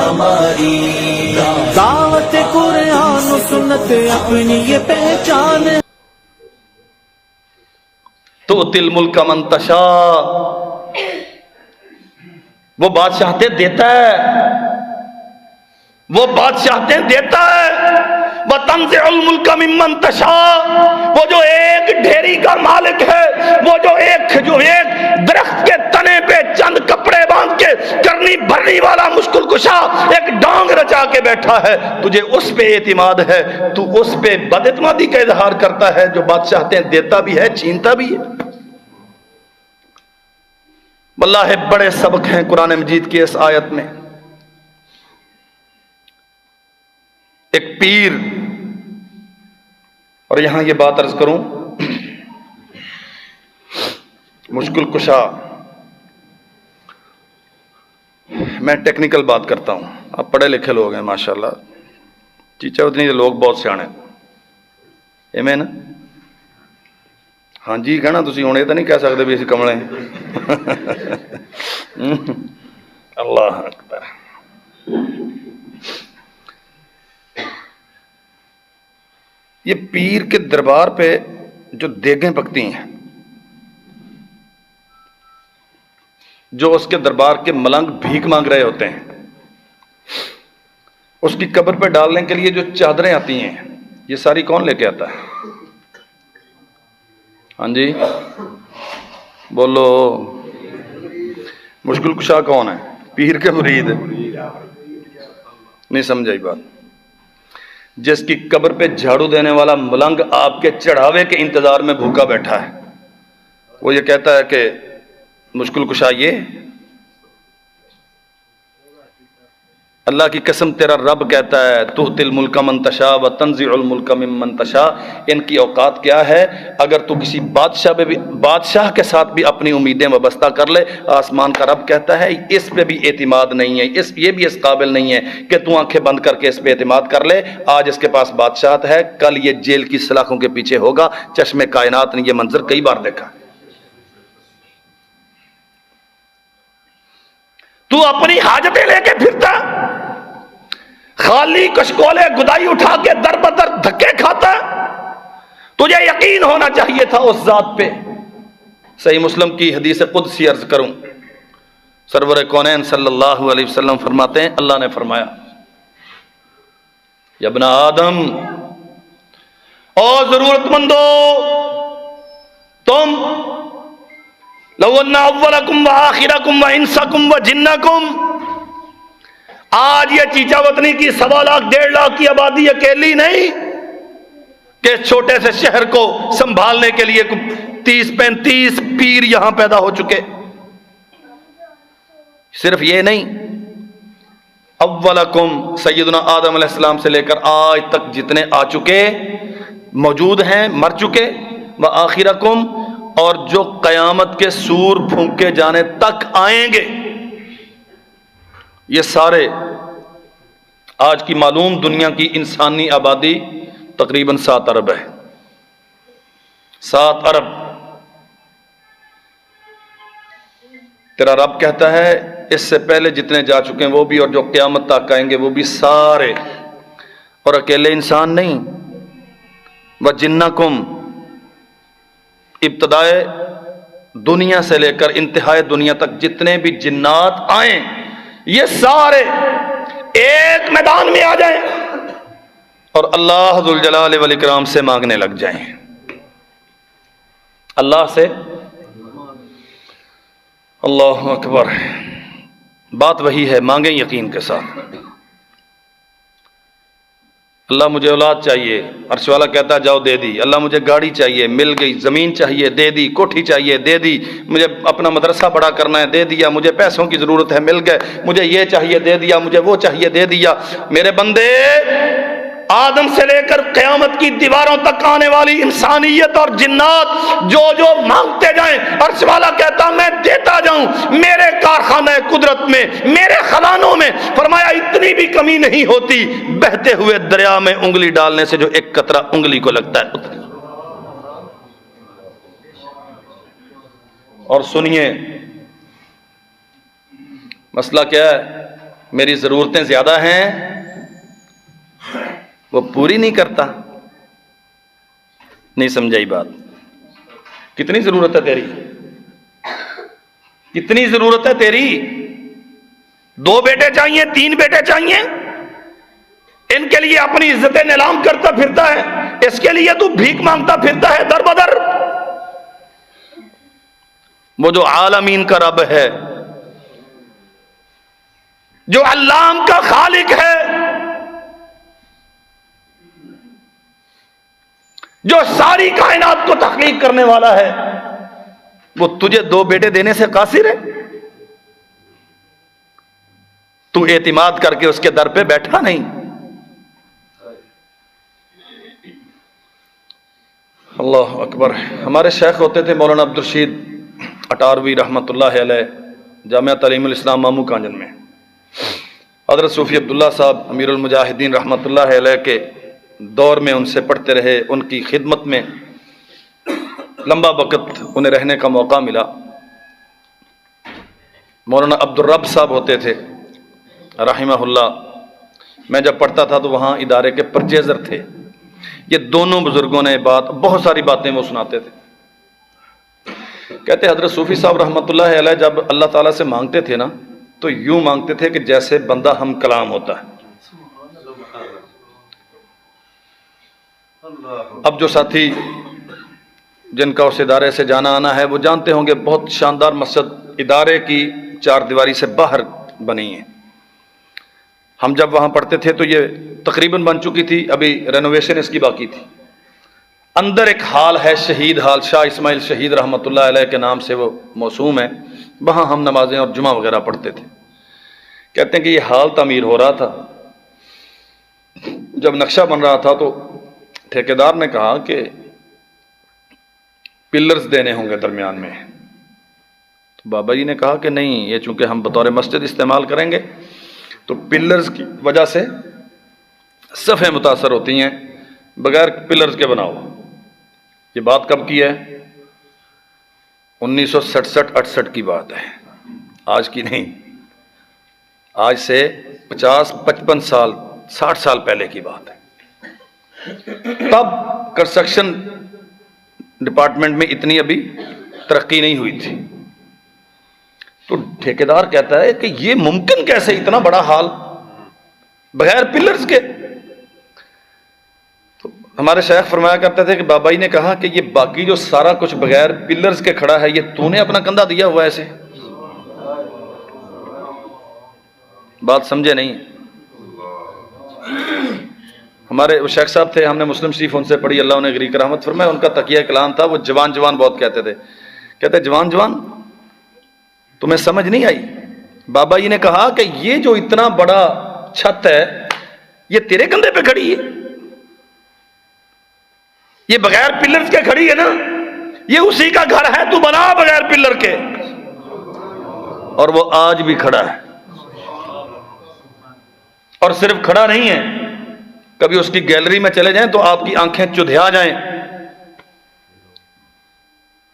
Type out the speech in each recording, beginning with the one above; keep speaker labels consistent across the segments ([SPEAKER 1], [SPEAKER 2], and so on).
[SPEAKER 1] ہماری،
[SPEAKER 2] دعوت قرآن و سنت اپنی یہ پہچان۔
[SPEAKER 3] تؤتی الملک من تشاء، وہ بادشاہتیں دیتا ہے، وہ بادشاہتیں دیتا ہے۔ وَتَنزِعُ الْمُلْكَ مِمَّن تَشَاءُ، وہ جو ایک ڈھیری کا مالک ہے، وہ جو ایک درخت کے تنے پہ چند کپڑے باندھ کے کرنی بھرنی والا مشکل کشا ایک ڈانگ رچا کے بیٹھا ہے، تجھے اس پہ اعتماد ہے، تو اس پہ بد اعتمادی کا اظہار کرتا ہے جو بادشاہتیں دیتا بھی ہے چھینتا بھی ہے۔ واللہ بڑے سبق ہیں قرآن مجید کی اس آیت میں۔ ایک پیر، اور یہاں یہ بات عرض کروں، مشکل کشا، میں ٹیکنیکل بات کرتا ہوں، آپ پڑھے لکھے لوگ ہیں ماشاءاللہ، چیچا اتنی لوگ بہت سیانے ایمین۔ ہاں جی کہنا تسی ہوں یہ تو نہیں کہہ سکتے بھی اسی کملے ہیں۔ اللہ اکبر۔ یہ پیر کے دربار پہ جو دیگیں پکتی ہیں، جو اس کے دربار کے ملنگ بھیک مانگ رہے ہوتے ہیں، اس کی قبر پہ ڈالنے کے لیے جو چادریں آتی ہیں، یہ ساری کون لے کے آتا ہے؟ ہاں جی بولو، مشکل کشا کون ہے؟ پیر کے مرید؟ نہیں سمجھائی بات۔ جس کی قبر پہ جھاڑو دینے والا ملنگ آپ کے چڑھاوے کے انتظار میں بھوکا بیٹھا ہے، وہ یہ کہتا ہے کہ مشکل کشا یہ؟ اللہ کی قسم تیرا رب کہتا ہے تؤتی الملک من تشاء وتنزع الملک ممن تشاء۔ ان کی اوقات کیا ہے؟ اگر تو کسی بادشاہ کے ساتھ بھی اپنی امیدیں وابستہ کر لے، آسمان کا رب کہتا ہے اس پہ بھی اعتماد نہیں ہے، یہ بھی اس قابل نہیں ہے کہ تو آنکھیں بند کر کے اس پہ اعتماد کر لے۔ آج اس کے پاس بادشاہت ہے، کل یہ جیل کی سلاخوں کے پیچھے ہوگا۔ چشم کائنات نے یہ منظر کئی بار دیکھا۔ تو اپنی حاجتیں لے کے پھرتا، خالی کشکولے گدائی اٹھا کے در بدر دھکے کھاتا، تجھے یقین ہونا چاہیے تھا اس ذات پہ۔ صحیح مسلم کی حدیث قدسی عرض کروں، سرور کونین صلی اللہ علیہ وسلم فرماتے ہیں، اللہ نے فرمایا یا ابن آدم، او ضرورت مندو، تم لو ان اولکم وآخرکم وانسکم وجنکم، آج یہ چیچا وطنی کی 1.25 لاکھ 1.5 لاکھ کی آبادی اکیلی نہیں کہ چھوٹے سے شہر کو سنبھالنے کے لیے 30-35 پیر یہاں پیدا ہو چکے۔ صرف یہ نہیں، اولکم سیدنا آدم علیہ السلام سے لے کر آج تک جتنے آ چکے، موجود ہیں، مر چکے، وآخرکم، اور جو قیامت کے سور پھونکے جانے تک آئیں گے، یہ سارے، آج کی معلوم دنیا کی انسانی آبادی تقریباً 7 ارب ہے، 7 ارب۔ تیرا رب کہتا ہے اس سے پہلے جتنے جا چکے ہیں وہ بھی، اور جو قیامت تک آئیں گے وہ بھی سارے، اور اکیلے انسان نہیں، وَجِنَّكُمْ، ابتدائے دنیا سے لے کر انتہائے دنیا تک جتنے بھی جنات آئیں، یہ سارے ایک میدان میں آ جائیں اور اللہ ذوالجلال والاکرام سے مانگنے لگ جائیں، اللہ سے۔ اللہ اکبر، بات وہی ہے، مانگیں یقین کے ساتھ۔ اللہ مجھے اولاد چاہیے، عرش والا کہتا ہے جاؤ دے دی۔ اللہ مجھے گاڑی چاہیے، مل گئی۔ زمین چاہیے، دے دی۔ کوٹھی چاہیے، دے دی۔ مجھے اپنا مدرسہ بڑا کرنا ہے، دے دیا۔ مجھے پیسوں کی ضرورت ہے، مل گئے۔ مجھے یہ چاہیے، دے دیا۔ مجھے وہ چاہیے، دے دیا۔ میرے بندے، آدم سے لے کر قیامت کی دیواروں تک آنے والی انسانیت اور جنات جو جو مانگتے جائیں، عرش والا کہتا میں دیتا جاؤں۔ میرے کارخانہ قدرت میں، میرے خزانوں میں، فرمایا اتنی بھی کمی نہیں ہوتی بہتے ہوئے دریا میں انگلی ڈالنے سے جو ایک قطرہ انگلی کو لگتا ہے اتنی۔ اور سنیے مسئلہ کیا ہے، میری ضرورتیں زیادہ ہیں وہ پوری نہیں کرتا. نہیں سمجھائی بات. کتنی ضرورت ہے تیری؟ کتنی ضرورت ہے تیری؟ 2 بیٹے چاہیے، 3 بیٹے چاہیے؟ ان کے لیے اپنی عزتیں نیلام کرتا پھرتا ہے، اس کے لیے تو بھیک مانگتا پھرتا ہے در بدر. وہ جو عالمین کا رب ہے، جو علام کا خالق ہے، جو ساری کائنات کو تخلیق کرنے والا ہے، وہ تجھے 2 بیٹے دینے سے قاصر ہے؟ تو اعتماد کر کے اس کے در پہ بیٹھا نہیں. اللہ اکبر. ہمارے شیخ ہوتے تھے مولانا عبدالرشید اٹاروی رحمۃ اللہ علیہ، جامعہ تعلیم الاسلام مامو کانجن میں. حضرت صوفی عبداللہ صاحب امیر المجاہدین رحمۃ اللہ علیہ کے دور میں ان سے پڑھتے رہے، ان کی خدمت میں لمبا وقت انہیں رہنے کا موقع ملا. مولانا عبدالرب صاحب ہوتے تھے رحمہ اللہ. میں جب پڑھتا تھا تو وہاں ادارے کے پرچیزر تھے. یہ دونوں بزرگوں نے بہت ساری باتیں وہ سناتے تھے. کہتے حضرت صوفی صاحب رحمۃ اللہ علیہ جب اللہ تعالیٰ سے مانگتے تھے نا تو یوں مانگتے تھے کہ جیسے بندہ ہم کلام ہوتا ہے. اب جو ساتھی جن کا اس ادارے سے جانا آنا ہے وہ جانتے ہوں گے، بہت شاندار مسجد ادارے کی 4 دیواری سے باہر بنی ہے. ہم جب وہاں پڑھتے تھے تو یہ تقریباً بن چکی تھی، ابھی رینوویشن اس کی باقی تھی. اندر ایک ہال ہے، شہید ہال، شاہ اسماعیل شہید رحمۃ اللہ علیہ کے نام سے وہ موسوم ہے. وہاں ہم نمازیں اور جمعہ وغیرہ پڑھتے تھے. کہتے ہیں کہ یہ ہال تعمیر ہو رہا تھا. جب نقشہ بن رہا تھا تو ٹھیکیدار نے کہا کہ پلرز دینے ہوں گے درمیان میں. تو بابا جی نے کہا کہ نہیں، یہ چونکہ ہم بطور مسجد استعمال کریں گے تو پلرز کی وجہ سے صفیں متاثر ہوتی ہیں، بغیر پلرز کے بناؤ. یہ بات کب کی ہے؟ 1967-68 کی بات ہے، آج کی نہیں. آج سے 50-55 سال 60 سال پہلے کی بات ہے. تب کنسٹرکشن ڈپارٹمنٹ میں اتنی ابھی ترقی نہیں ہوئی تھی. تو ٹھیکیدار کہتا ہے کہ یہ ممکن کیسے، اتنا بڑا ہال بغیر پلرز کے؟ تو ہمارے شیخ فرمایا کرتے تھے کہ بابا جی نے کہا کہ یہ باقی جو سارا کچھ بغیر پلرز کے کھڑا ہے، یہ تو نے اپنا کندھا دیا ہوا ایسے؟ بات سمجھے نہیں؟ ہمارے وہ شیخ صاحب تھے، ہم نے مسلم شریف ان سے پڑھی، اللہ انہیں غریق رحمت فرمائے. ان کا تقیہ کلام تھا، وہ جوان جوان بہت کہتے تھے. کہتے جوان جوان تمہیں سمجھ نہیں آئی؟ بابا جی نے کہا کہ یہ جو اتنا بڑا چھت ہے یہ تیرے کندھے پہ کھڑی ہے، یہ بغیر پلر کے کھڑی ہے نا، یہ اسی کا گھر ہے، تو بنا بغیر پلر کے. اور وہ آج بھی کھڑا ہے. اور صرف کھڑا نہیں ہے، کبھی اس کی گیلری میں چلے جائیں تو آپ کی آنکھیں چدھیا جائیں.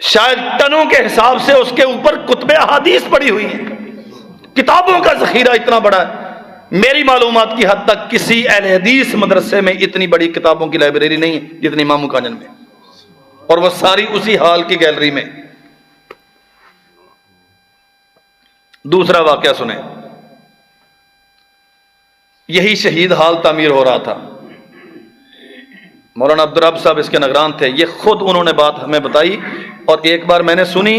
[SPEAKER 3] شاید ٹنوں کے حساب سے اس کے اوپر کتب احادیث پڑی ہوئی ہیں، کتابوں کا ذخیرہ اتنا بڑا ہے. میری معلومات کی حد تک کسی اہل حدیث مدرسے میں اتنی بڑی کتابوں کی لائبریری نہیں ہے جتنی مامو کانجن میں، اور وہ ساری اسی ہال کی گیلری میں. دوسرا واقعہ سنیں. یہی شہید ہال تعمیر ہو رہا تھا. مولانا عبدالرب صاحب اس کے نگران تھے. یہ خود انہوں نے بات ہمیں بتائی، اور ایک بار میں نے سنی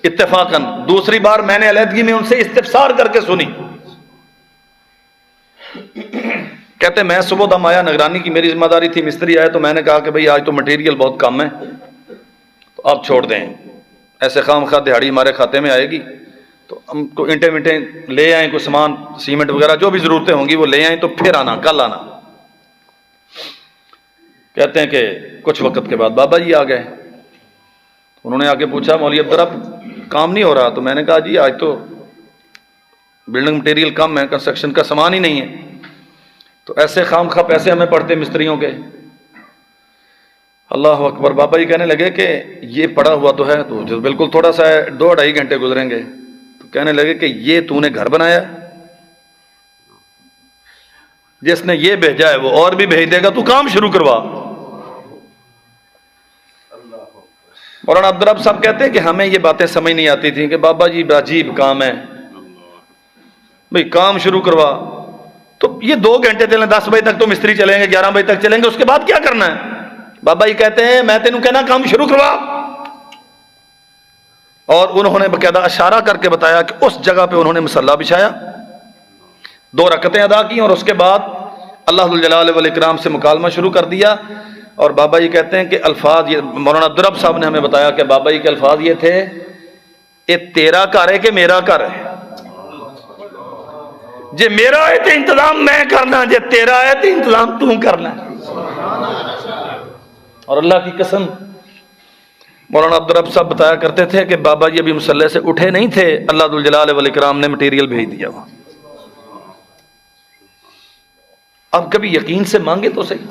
[SPEAKER 3] اتفاقاً، دوسری بار میں نے علیحدگی میں ان سے استفسار کر کے سنی. کہتے میں صبح دم آیا، نگرانی کی میری ذمہ داری تھی، مستری آئے تو میں نے کہا کہ بھئی آج تو مٹیریل بہت کم ہے تو آپ چھوڑ دیں، ایسے خام خواہ دہاڑی ہمارے کھاتے میں آئے گی تو ہم کو اینٹیں وینٹیں لے آئیں، کوئی سامان سیمنٹ وغیرہ جو بھی ضرورتیں ہوں گی وہ لے آئیں، تو پھر آنا، کل آنا. کہتے ہیں کہ کچھ وقت کے بعد بابا جی آ گئے. انہوں نے آ کے پوچھا مولوی عبدالرب کام نہیں ہو رہا؟ تو میں نے کہا جی آج تو بلڈنگ مٹیریل کم ہے، کنسٹرکشن کا سامان ہی نہیں ہے، تو ایسے خام خواہ پیسے ہمیں پڑتے مستریوں کے. اللہ اکبر. بابا جی کہنے لگے کہ یہ پڑا ہوا تو ہے، تو بالکل تھوڑا سا ہے، 2-2.5 گھنٹے گزریں گے. تو کہنے لگے کہ یہ تو نے گھر بنایا؟ جس نے یہ بھیجا ہے وہ اور بھی بھیج دے گا، تو کام شروع کروا۔ مولانا عبدالرب صاحب کہتے ہیں کہ ہمیں یہ باتیں سمجھ نہیں آتی تھیں کہ بابا جی عجیب کام ہے، بھئی کام شروع کروا۔ تو یہ 2 گھنٹے چلیں، 10 بجے تک تو مستری چلیں گے، 11 بجے تک چلیں گے، اس کے بعد کیا کرنا ہے؟ بابا جی کہتے ہیں میں تینوں کہنا کام شروع کروا۔ اور انہوں نے باقاعدہ اشارہ کر کے بتایا کہ اس جگہ پہ انہوں نے مصلی بچھایا، 2 رکعتیں ادا کی، اور اس کے بعد اللہ ذوالجلال والاکرام سے مکالمہ شروع کر دیا۔ اور بابا جی کہتے ہیں کہ الفاظ یہ مولانا عبدالرب صاحب نے ہمیں بتایا کہ بابا جی کے الفاظ یہ تھے، یہ تیرا گھر ہے کہ میرا گھر ہے؟ جے میرا ہے تو انتظام میں کرنا، جے تیرا ہے تو انتظام تو کرنا۔ اور اللہ کی قسم مولانا عبدالرب صاحب بتایا کرتے تھے کہ بابا جی ابھی مصلی سے اٹھے نہیں تھے، اللہ ذوالجلال والاکرام نے مٹیریل بھیج دیا وہاں۔ اب کبھی یقین سے مانگے تو صحیح۔